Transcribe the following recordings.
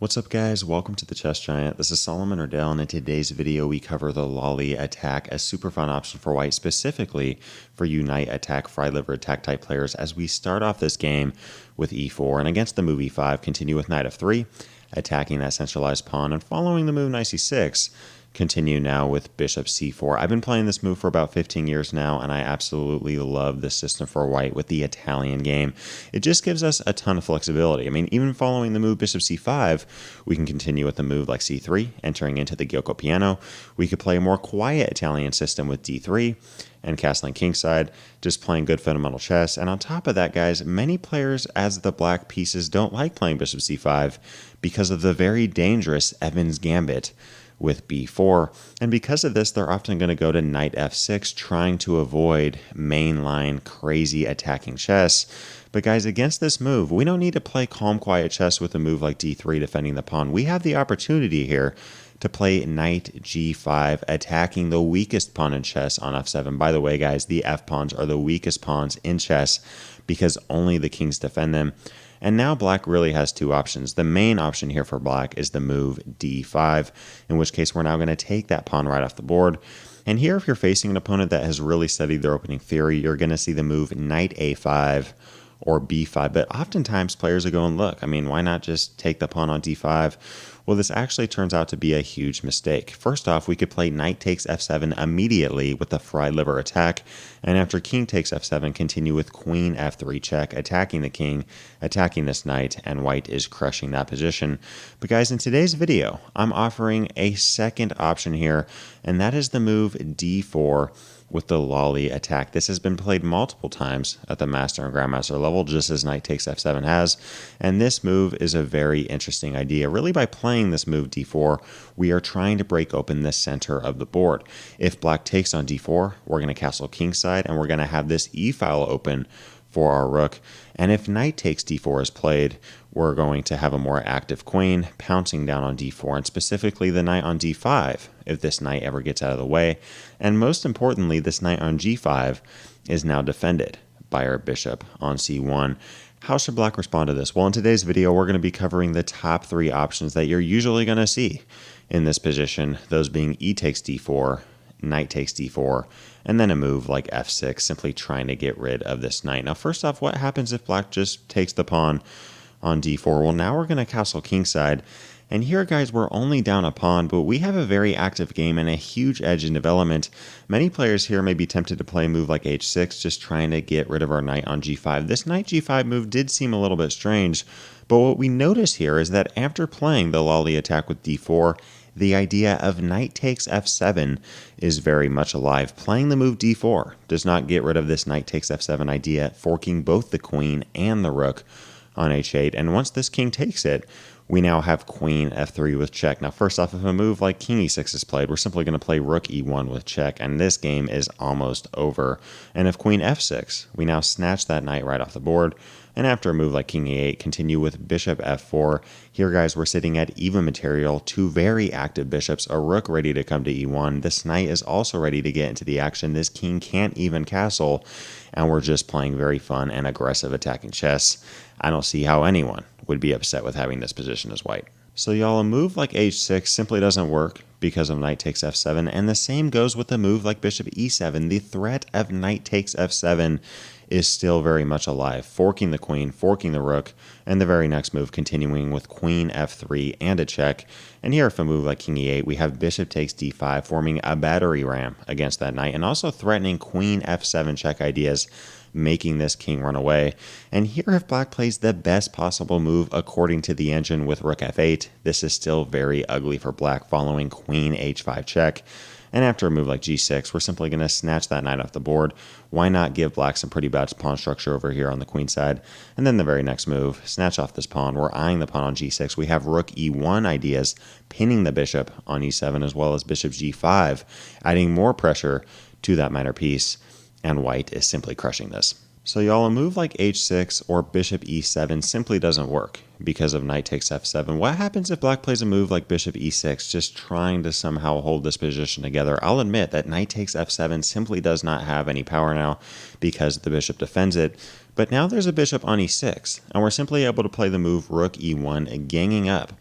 What's up guys, welcome to the Chess Giant. This is Solomon Ordell, and in today's video we cover the Lolli Attack, a super fun option for white, specifically for you knight attack, fried liver attack type players, as we start off this game with e4 and against the move e5, continue with knight f3, attacking that centralized pawn, and following the move knight c6, continue now with bishop c4. I've been playing this move for about 15 years now, and I absolutely love this system for white with the Italian game. It just gives us a ton of flexibility. I mean, even following the move bishop c5, we can continue with the move like c3, entering into the Giuoco Piano. We could play a more quiet Italian system with d3 and castling kingside, just playing good fundamental chess. And on top of that, guys, many players as the black pieces don't like playing bishop c5 because of the very dangerous Evans Gambit with b4, and because of this they're often going to go to knight f6, trying to avoid mainline crazy attacking chess. But guys, against this move we don't need to play calm quiet chess with a move like d3 defending the pawn. We have the opportunity here to play knight g5, attacking the weakest pawn in chess on f7. By the way guys, the f pawns are the weakest pawns in chess because only the kings defend them. And now black really has two options. The main option here for black is the move d5, in which case we're now going to take that pawn right off the board. And here, if you're facing an opponent that has really studied their opening theory, you're going to see the move knight a5 or b5. But oftentimes players are going, look, I mean, why not just take the pawn on d5? Well, this actually turns out to be a huge mistake. First off, we could play knight takes f7 immediately with the fried liver attack, and after king takes f7, continue with queen f3 check, attacking the king, attacking this knight, and white is crushing that position. But guys, in today's video, I'm offering a second option here, and that is the move d4 with the Lolli Attack. This has been played multiple times at the master and grandmaster level, just as knight takes f7 has, and this move is a very interesting idea. Really, by playing this move d4, we are trying to break open the center of the board. If black takes on d4, we're going to castle kingside, and we're going to have this e-file open for our rook. And if knight takes d4 is played, we're going to have a more active queen pouncing down on d4, and specifically the knight on d5 if this knight ever gets out of the way. And most importantly, this knight on g5 is now defended by our bishop on c1. How should black respond to this? Well, in today's video, we're going to be covering the top three options that you're usually going to see in this position, those being e takes d4, knight takes d4, and then a move like f6, simply trying to get rid of this knight. Now, first off, what happens if black just takes the pawn on d4? Well, now we're going to castle kingside. And here, guys, we're only down a pawn, but we have a very active game and a huge edge in development. Many players here may be tempted to play a move like h6, just trying to get rid of our knight on g5. This knight g5 move did seem a little bit strange, but what we notice here is that after playing the Lolli Attack with d4, the idea of knight takes f7 is very much alive. Playing the move d4 does not get rid of this knight takes f7 idea, forking both the queen and the rook on h8. And once this king takes it, we now have queen f3 with check. Now, first off, if a move like king e6 is played, we're simply going to play rook e1 with check, and this game is almost over. And if queen f6, we now snatch that knight right off the board. And after a move like king e8, continue with bishop f4. Here, guys, we're sitting at even material, two very active bishops, a rook ready to come to e1. This knight is also ready to get into the action. This king can't even castle, and we're just playing very fun and aggressive attacking chess. I don't see how anyone would be upset with having this position as white. So y'all, a move like h6 simply doesn't work because of knight takes f7, and the same goes with a move like bishop e7. The threat of knight takes f7 is still very much alive, forking the queen, forking the rook, and the very next move continuing with queen f3 and a check. And here, if a move like king e8, we have bishop takes d5, forming a battery ram against that knight, and also threatening queen f7 check ideas, making this king run away. And here, if black plays the best possible move according to the engine with rook f8, this is still very ugly for black, following queen h5 check. And after a move like g6, we're simply going to snatch that knight off the board. Why not give black some pretty bad pawn structure over here on the queen side? And then the very next move, snatch off this pawn. We're eyeing the pawn on g6. We have rook e1 ideas, pinning the bishop on e7, as well as bishop g5, adding more pressure to that minor piece. And white is simply crushing this. So y'all, a move like h6 or bishop e7 simply doesn't work because of knight takes f7. What happens if black plays a move like bishop e6, just trying to somehow hold this position together? I'll admit that knight takes f7 simply does not have any power now because the bishop defends it. But now there's a bishop on e6, and we're simply able to play the move rook e1, ganging up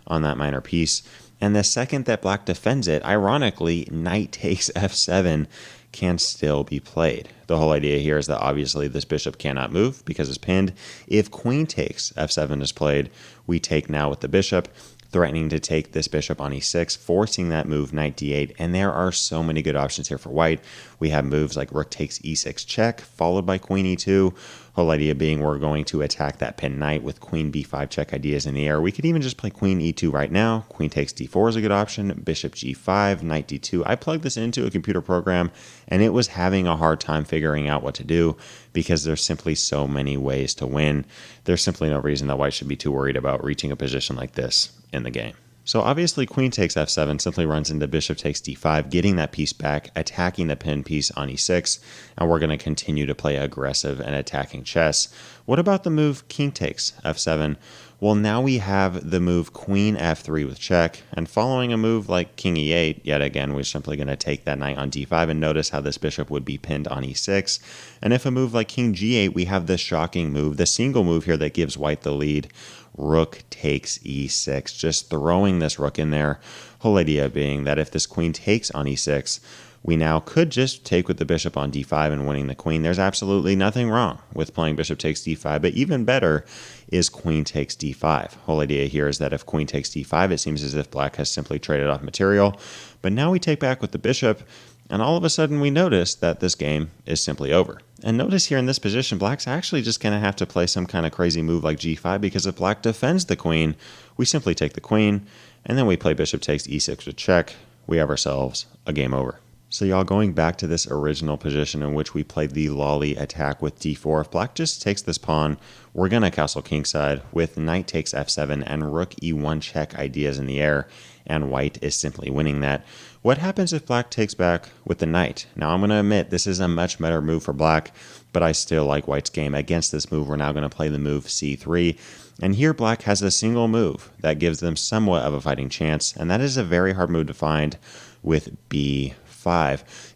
on that minor piece. And the second that black defends it, ironically, knight takes f7 can still be played. The whole idea here is that obviously this bishop cannot move because it's pinned. If queen takes f7 is played, we take now with the bishop, threatening to take this bishop on e6, forcing that move knight d8, and there are so many good options here for white. We have moves like rook takes e6 check, followed by queen e2. Whole idea being we're going to attack that pinned knight with queen b5 check ideas in the air. We could even just play queen e2 right now. Queen takes d4 is a good option, bishop g5, knight d2. I plugged this into a computer program, and it was having a hard time figuring out what to do because there's simply so many ways to win. There's simply no reason that white should be too worried about reaching a position like this in the game. So obviously queen takes f7 simply runs into bishop takes d5, getting that piece back, attacking the pinned piece on e6, and we're going to continue to play aggressive and attacking chess. What about the move king takes f7? Well, now we have the move queen f3 with check, and following a move like king e8, yet again, we're simply going to take that knight on d5, and notice how this bishop would be pinned on e6. And if a move like king g8, we have the shocking move, the single move here that gives white the lead, rook takes e6, just throwing this rook in there. Whole idea being that if this queen takes on e6, we now could just take with the bishop on d5 and winning the queen. There's absolutely nothing wrong with playing bishop takes d5, but even better is queen takes d5. Whole idea here is that if queen takes d5, it seems as if black has simply traded off material, but now we take back with the bishop, and all of a sudden we notice that this game is simply over. And notice here in this position, black's actually just going to have to play some kind of crazy move like g5, because if black defends the queen, we simply take the queen, and then we play bishop takes e6 with check. We have ourselves a game over. So y'all, going back to this original position in which we played the Lolli attack with d4, if black just takes this pawn, we're going to castle kingside with knight takes f7 and rook e1 check ideas in the air, and white is simply winning that. What happens if black takes back with the knight? Now, I'm going to admit this is a much better move for black, but I still like white's game. Against this move, we're now going to play the move c3, and here black has a single move that gives them somewhat of a fighting chance, and that is a very hard move to find with b5.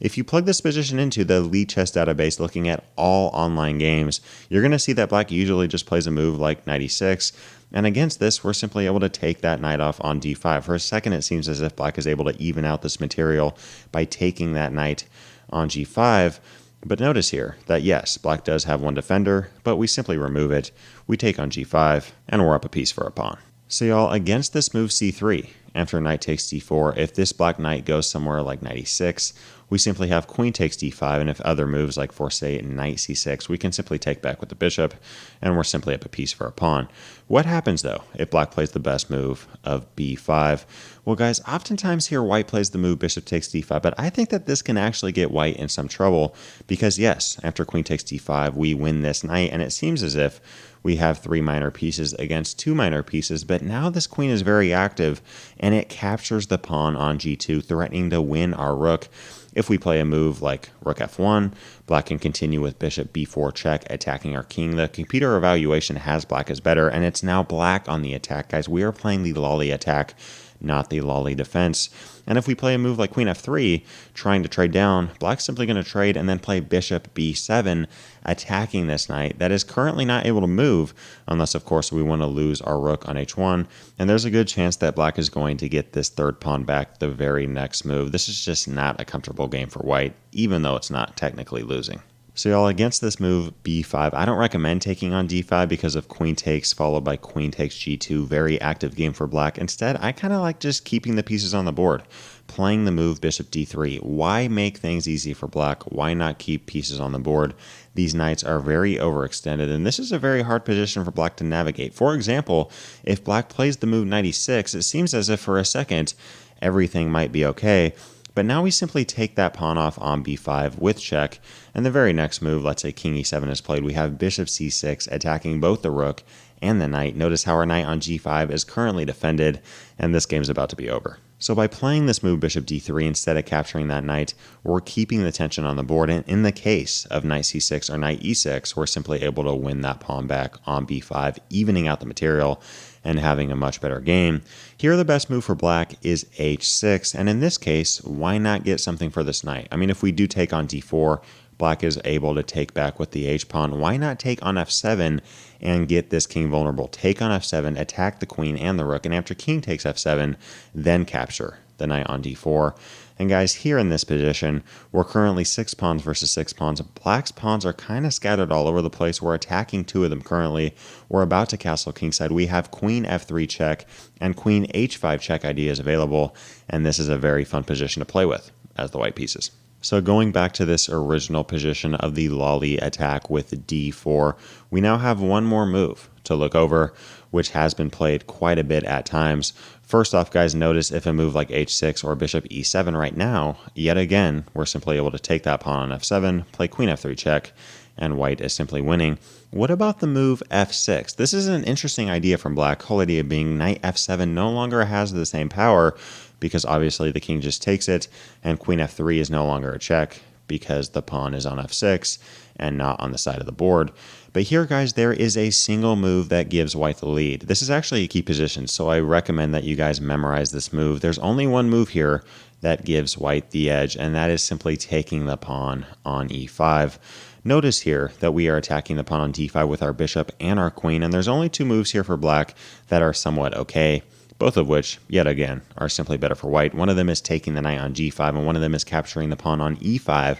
If you plug this position into the lead chess database looking at all online games, you're going to see that black usually just plays a move like knight e6, and against this, we're simply able to take that knight off on d5. For a second, it seems as if black is able to even out this material by taking that knight on g5, but notice here that yes, black does have one defender, but we simply remove it, we take on g5, and we're up a piece for a pawn. So y'all, against this move c3, after knight takes d4, if this black knight goes somewhere like knight e6, we simply have queen takes d5, and if other moves like force a and knight c6, we can simply take back with the bishop, and we're simply up a piece for a pawn. What happens, though, if black plays the best move of b5? Well, guys, oftentimes here white plays the move bishop takes d5, but I think that this can actually get white in some trouble, because yes, after queen takes d5, we win this knight, and it seems as if we have 3 minor pieces against 2 minor pieces, but now this queen is very active, and it captures the pawn on g2, threatening to win our rook. If we play a move like rook f1, black can continue with bishop b4 check, attacking our king. The computer evaluation has black as better, and it's now black on the attack, guys. We are playing the Lolli attack, not the Lolli defense. And if we play a move like queen f3, trying to trade down, black's simply going to trade and then play bishop b7, attacking this knight that is currently not able to move, unless, of course, we want to lose our rook on h1. And there's a good chance that black is going to get this third pawn back the very next move. This is just not a comfortable game for white, even though it's not technically losing. So y'all, against this move b5, I don't recommend taking on d5 because of queen takes followed by queen takes g2. Very active game for black. Instead, I kind of like just keeping the pieces on the board, playing the move bishop d3. Why make things easy for black? Why not keep pieces on the board? These knights are very overextended, and this is a very hard position for black to navigate. For example, if black plays the move knight e6, it seems as if for a second everything might be okay. But now we simply take that pawn off on b5 with check, and the very next move, let's say king e7 is played, we have bishop c6 attacking both the rook and the knight. Notice how our knight on g5 is currently defended, and this game's about to be over. So by playing this move bishop d3 instead of capturing that knight, we're keeping the tension on the board, and in the case of knight c6 or knight e6, we're simply able to win that pawn back on b5, evening out the material and having a much better game. Here, the best move for black is h6, and in this case, why not get something for this knight? I mean, if we do take on d4, black is able to take back with the h-pawn. Why not take on f7 and get this king vulnerable? Take on f7, attack the queen and the rook, and after king takes f7, then capture the knight on d4. And guys, here in this position, we're currently 6 pawns versus 6 pawns. Black's pawns are kind of scattered all over the place. We're attacking 2 of them currently. We're about to castle kingside. We have queen f3 check and queen h5 check ideas available, and this is a very fun position to play with as the white pieces. So going back to this original position of the Lolli attack with d4, we now have one more move to look over, which has been played quite a bit at times. First off, guys, notice if a move like h6 or bishop e7 right now, yet again, we're simply able to take that pawn on f7, play queen f3 check, and white is simply winning. What about the move f6? This is an interesting idea from black, whole idea being knight f7 no longer has the same power because obviously the king just takes it, and queen f3 is no longer a check because the pawn is on f6 and not on the side of the board. But here, guys, there is a single move that gives white the lead. This is actually a key position, so I recommend that you guys memorize this move. There's only one move here that gives white the edge, and that is simply taking the pawn on e5. Notice here that we are attacking the pawn on d5 with our bishop and our queen, and there's only 2 moves here for black that are somewhat okay, both of which, yet again, are simply better for white. One of them is taking the knight on g5, and one of them is capturing the pawn on e5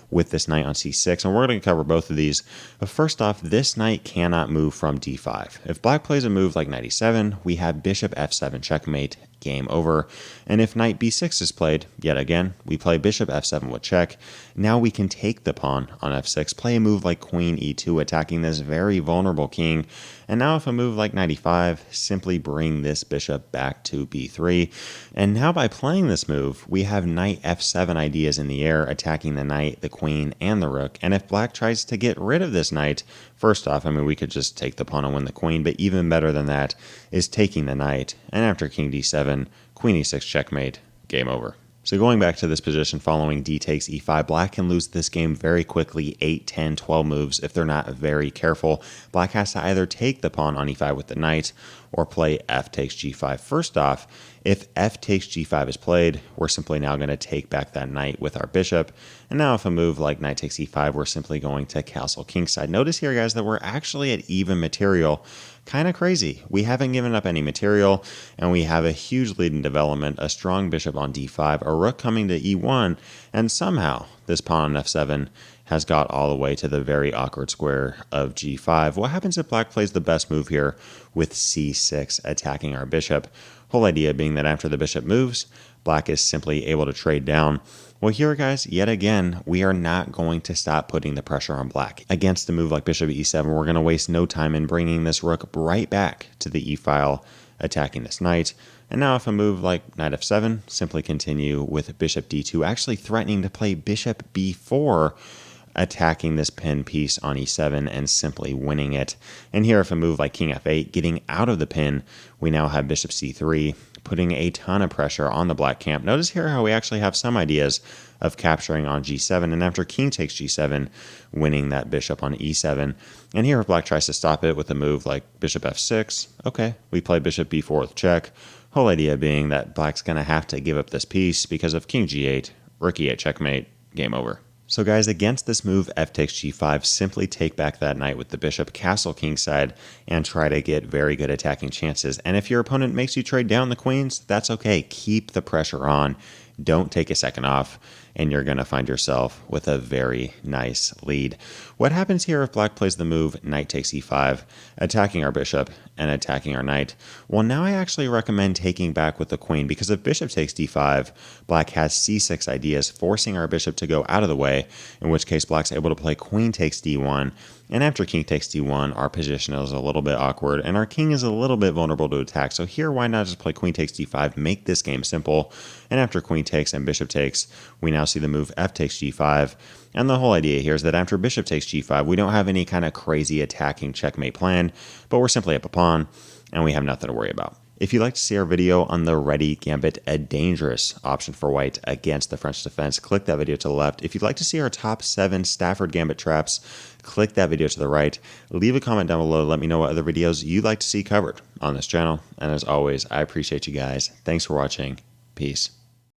with this knight on c6, and we're going to cover both of these. But first off, this knight cannot move from d5. If black plays a move like knight e7, we have bishop f7 checkmate, game over. And if knight b6 is played, yet again, we play bishop f7 with check. Now we can take the pawn on f6, play a move like queen e2, attacking this very vulnerable king. And now if a move like knight e5, simply bring this bishop back to b3. And now by playing this move, we have knight f7 ideas in the air, attacking the knight, the queen, and the rook. And if black tries to get rid of this knight, first off, we could just take the pawn and win the queen, but even better than that is taking the knight. And after king d7, queen e6 checkmate, game over. So going back to this position following d takes e5, black can lose this game very quickly, 8, 10, 12 moves if they're not very careful. Black has to either take the pawn on e5 with the knight or play f takes g5. First off, if f takes g5 is played, we're simply now going to take back that knight with our bishop. And now if a move like knight takes e5, we're simply going to castle kingside. Notice here, guys, that we're actually at even material. Kind of crazy. We haven't given up any material, and we have a huge lead in development, a strong bishop on d5, a rook coming to e1, and somehow this pawn on f7 has got all the way to the very awkward square of g5. What happens if black plays the best move here with c6 attacking our bishop? Whole idea being that after the bishop moves, black is simply able to trade down. Well, here, guys, yet again, we are not going to stop putting the pressure on black. Against a move like bishop e7, we're going to waste no time in bringing this rook right back to the e-file, attacking this knight. And now if a move like knight f7, simply continue with bishop d2, actually threatening to play bishop b4, attacking this pin piece on e7 and simply winning it. And here if a move like king f8, getting out of the pin, we now have bishop c3, putting a ton of pressure on the black camp. Notice here how we actually have some ideas of capturing on g7, and after king takes g7, winning that bishop on e7. And here if black tries to stop it with a move like bishop f6, okay, we play bishop b4 with check. Whole idea being that black's going to have to give up this piece because of king g8, rook e8 checkmate, game over. So guys, against this move f takes g5, simply take back that knight with the bishop, castle kingside, and try to get very good attacking chances. And if your opponent makes you trade down the queens, that's okay. Keep the pressure on. Don't take a second off, and you're going to find yourself with a very nice lead. What happens here if black plays the move knight takes e5, attacking our bishop and attacking our knight? Well, now I actually recommend taking back with the queen, because if bishop takes d5, black has c6 ideas, forcing our bishop to go out of the way, in which case black's able to play queen takes d1, and after king takes d1, our position is a little bit awkward, and our king is a little bit vulnerable to attack. So here, why not just play queen takes d5, make this game simple, and after queen takes and bishop takes, we now see the move f takes g5. And the whole idea here is that after bishop takes g5, we don't have any kind of crazy attacking checkmate plan, but we're simply up a pawn, and we have nothing to worry about. If you'd like to see our video on the ready gambit, a dangerous option for white against the French defense, click that video to the left. If you'd like to see our top 7 Stafford gambit traps, click that video to the right. Leave a comment down below to let me know what other videos you'd like to see covered on this channel. And as always, I appreciate you guys. Thanks for watching. Peace.